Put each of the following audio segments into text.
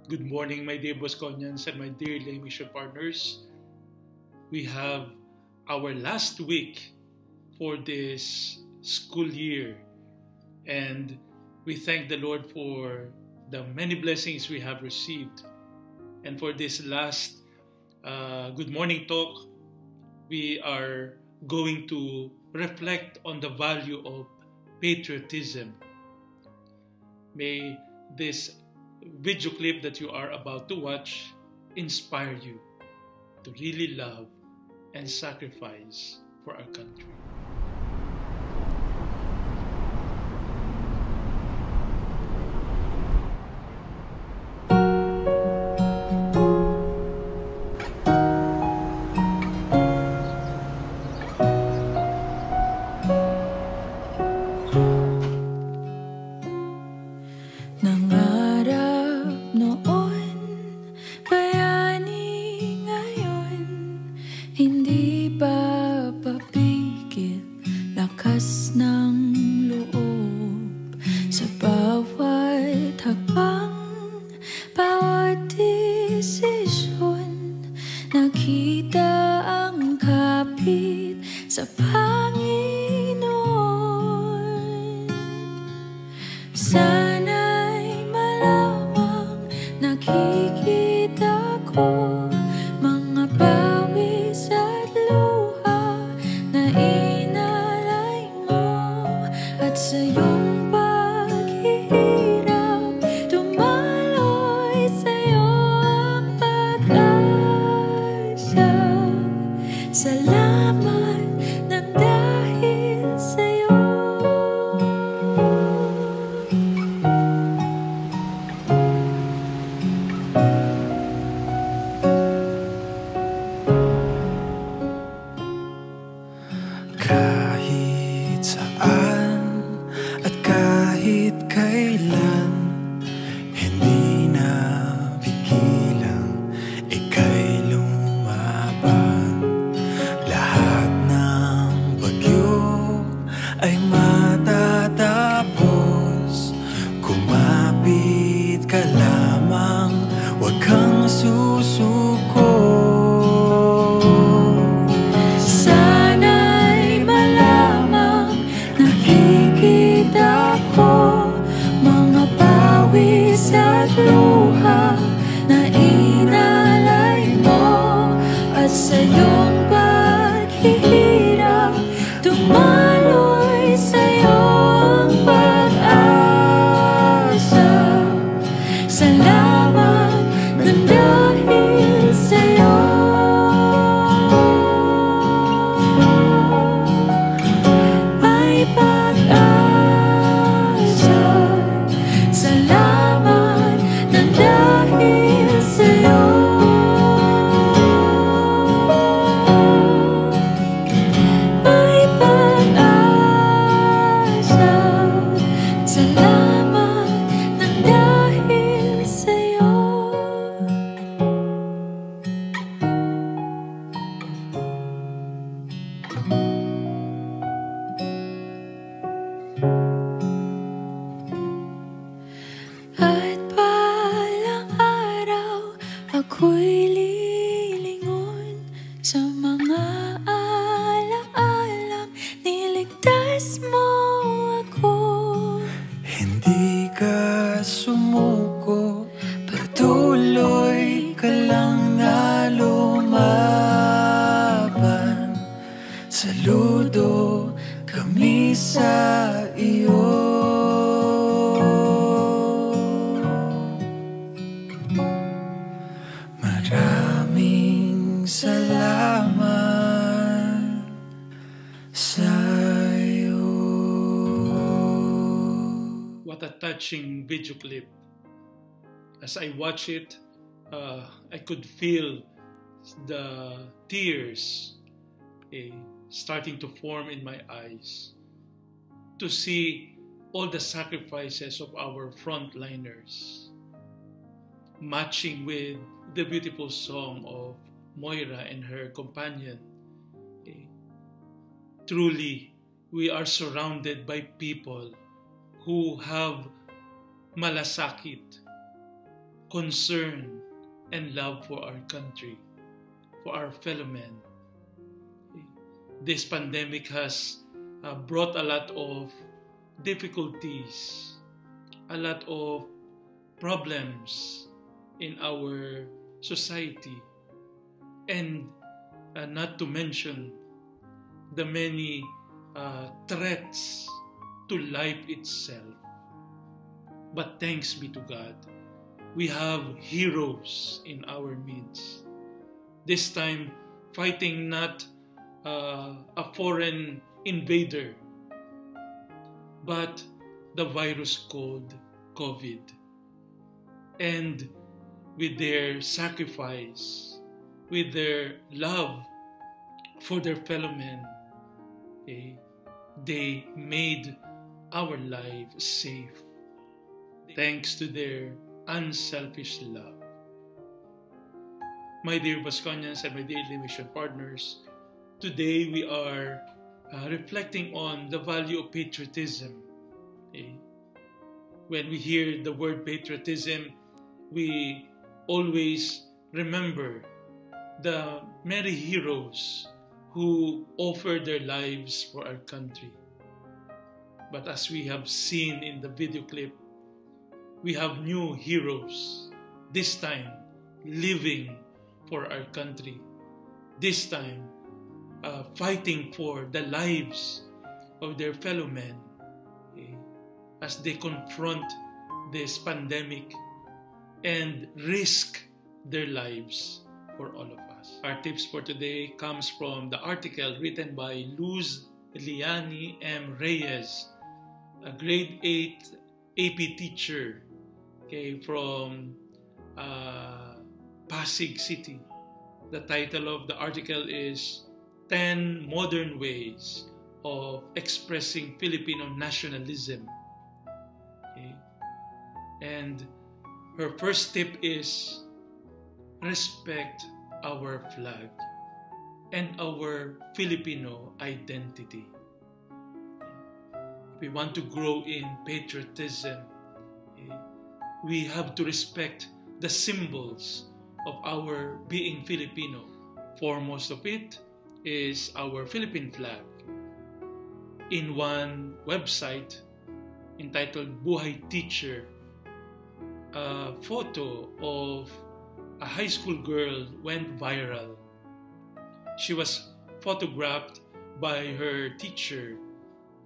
Good morning, my dear Bosconians and my dear lay mission partners. We have our last week for this school year, and we thank the Lord for the many blessings we have received. And for this last Good Morning Talk, we are going to reflect on the value of patriotism. May this video clip that you are about to watch inspire you to really love and sacrifice for our country. Hindi ba papigil lakas ng loob sa bawat hakbang, bawat desisyon? Nakita ang kapit sa Panginoon. Sana'y malamang nakikita ko mga pawis at luha na inalay mo, at sa iyong paghihirap dumaloy sa iyo ang pag-asa. Salamat ng dahil sa iyo. Kahit saan at kahit kailan, hindi na pigilang ika'y lumaban. Lahat ng bagyo ay matatapos. Kumapit ka lamang, huwag kang susuko. At luha na inalay mo, at sa iyong paghihirap dumaloy sa iyo ang pag-asa. Salamat ng dahil sa iyo. May pag-asa. Salamat dahil sa'yo. May pag-asa. Salamat ng dahil sa'yo. At balang araw ako'y lilingon sa mga alalang niligtas mo ako. Hindi ka sumuko, patuloy ka lang na lumaban. Saludo kami sa iyo. Maraming salamat sa'yo. What a touching video clip. As I watch it, I could feel the tears starting to form in my eyes to see all the sacrifices of our frontliners, matching with the beautiful song of Moira and her companion. Truly, we are surrounded by people who have malasakit, concern and love for our country, for our fellow men. This pandemic has brought a lot of difficulties, a lot of problems in our society, and not to mention the many threats to life itself. But thanks be to God, we have heroes in our midst. This time, fighting not a foreign invader, but the virus called COVID. And with their sacrifice, with their love for their fellow men, they made our lives safe thanks to their unselfish love. My dear Bosconians and my dearly mission partners, today we are reflecting on the value of patriotism. When we hear the word patriotism, we always remember the many heroes who offered their lives for our country. But as we have seen in the video clip, we have new heroes, this time living for our country, this time fighting for the lives of their fellow men as they confront this pandemic and risk their lives for all of us. Our tips for today comes from the article written by Luz Liani M. Reyes, a grade 8 AP teacher from Pasig City. The title of the article is 10 Modern Ways of Expressing Filipino Nationalism. And her first tip is respect our flag and our Filipino identity. If we want to grow in patriotism, we have to respect the symbols of our being Filipino. Foremost of it is our Philippine flag. In one website entitled Buhay Teacher, a photo of a high school girl went viral. She was photographed by her teacher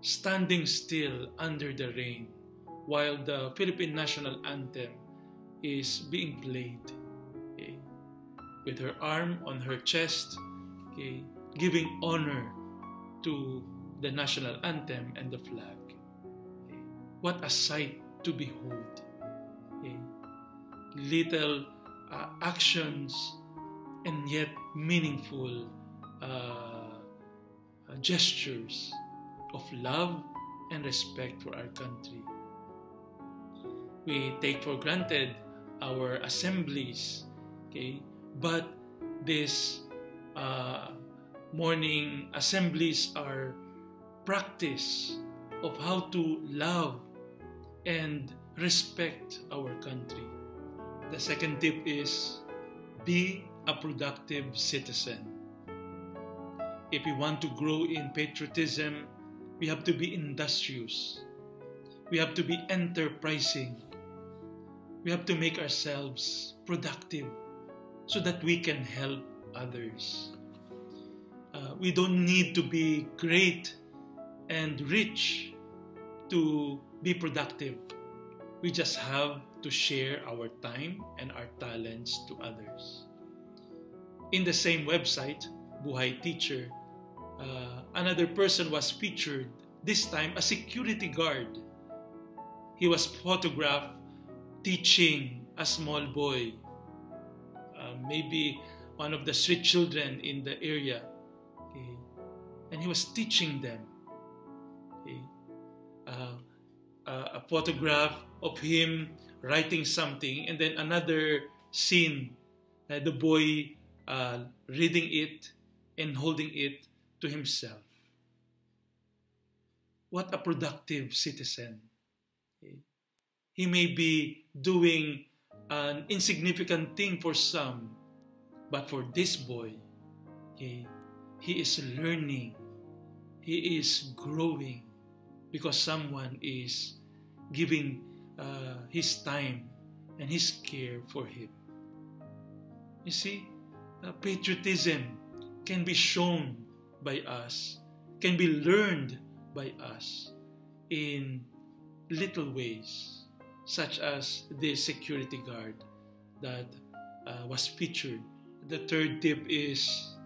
standing still under the rain while the Philippine national anthem is being played, with her arm on her chest, giving honor to the national anthem and the flag. What a sight to behold. Little actions and yet meaningful gestures of love and respect for our country. We take for granted our assemblies, but these morning assemblies are practice of how to love and respect our country. The second tip is be a productive citizen. If we want to grow in patriotism, we have to be industrious. We have to be enterprising. We have to make ourselves productive so that we can help others. We don't need to be great and rich to be productive. We just have to share our time and our talents to others. In the same website, Buhay Teacher, another person was featured, this time a security guard. He was photographed teaching a small boy, maybe one of the street children in the area, and he was teaching them. A photograph of him writing something, and then another scene, the boy reading it and holding it to himself. What a productive citizen. He may be doing an insignificant thing for some, but for this boy, okay, he is learning, he is growing because someone is giving his time and his care for him. You see, patriotism can be shown by us, can be learned by us in little ways, such as the security guard that was featured. The third tip is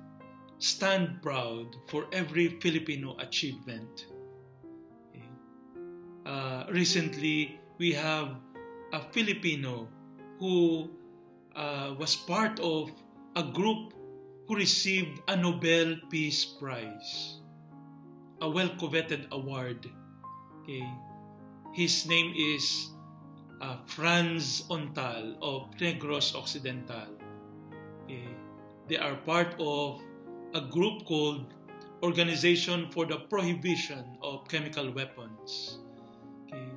stand proud for every Filipino achievement. Okay. Recently, we have a Filipino who was part of a group who received a Nobel Peace Prize, a well-coveted award. Okay. His name is Franz Ontal of Negros Occidental. Okay. They are part of a group called Organization for the Prohibition of Chemical Weapons. Okay.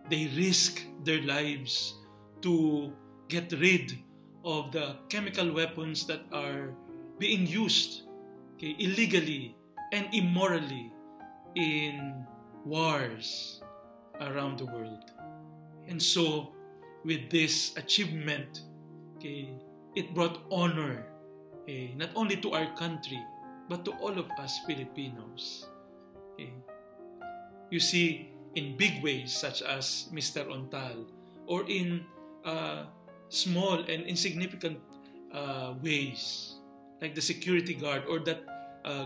They risk their lives to get rid of the chemical weapons that are being used, okay, illegally and immorally in wars around the world. And so, with this achievement, okay, it brought honor, okay, not only to our country, but to all of us Filipinos. Okay. You see, in big ways such as Mr. Ontal, or in small and insignificant ways, like the security guard or that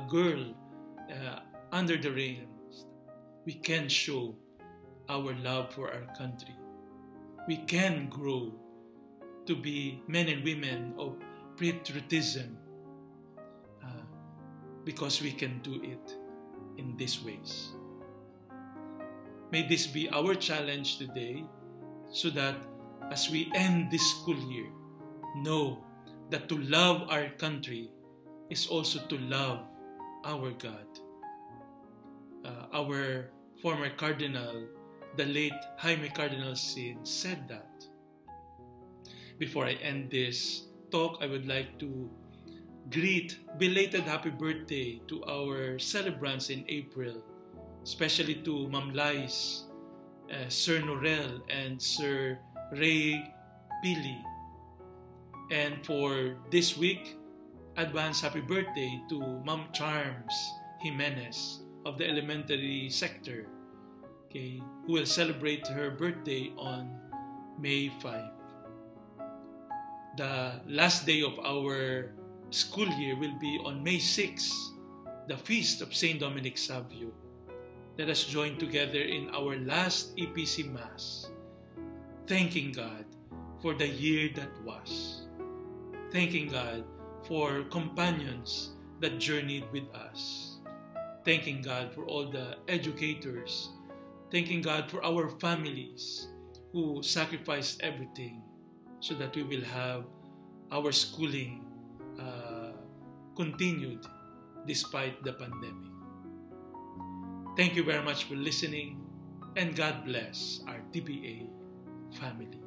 girl under the rails, we can show our love for our country. We can grow to be men and women of patriotism because we can do it in these ways. May this be our challenge today, so that as we end this school year, know that to love our country is also to love our God. Our former cardinal, the late Jaime Cardinal Sin, said that. Before I end this talk, I would like to greet belated happy birthday to our celebrants in April, especially to Ma'am Lais, Sir Norel, and Sir Ray Pili. And for this week, advance happy birthday to Ma'am Charms Jimenez of the elementary sector, okay, who will celebrate her birthday on May 5. The last day of our school year will be on May 6, the feast of Saint Dominic Savio. Let us join together in our last EPC Mass, thanking God for the year that was, thanking God for companions that journeyed with us, thanking God for all the educators, thanking God for our families who sacrificed everything so that we will have our schooling continued despite the pandemic. Thank you very much for listening, and God bless our DBA family.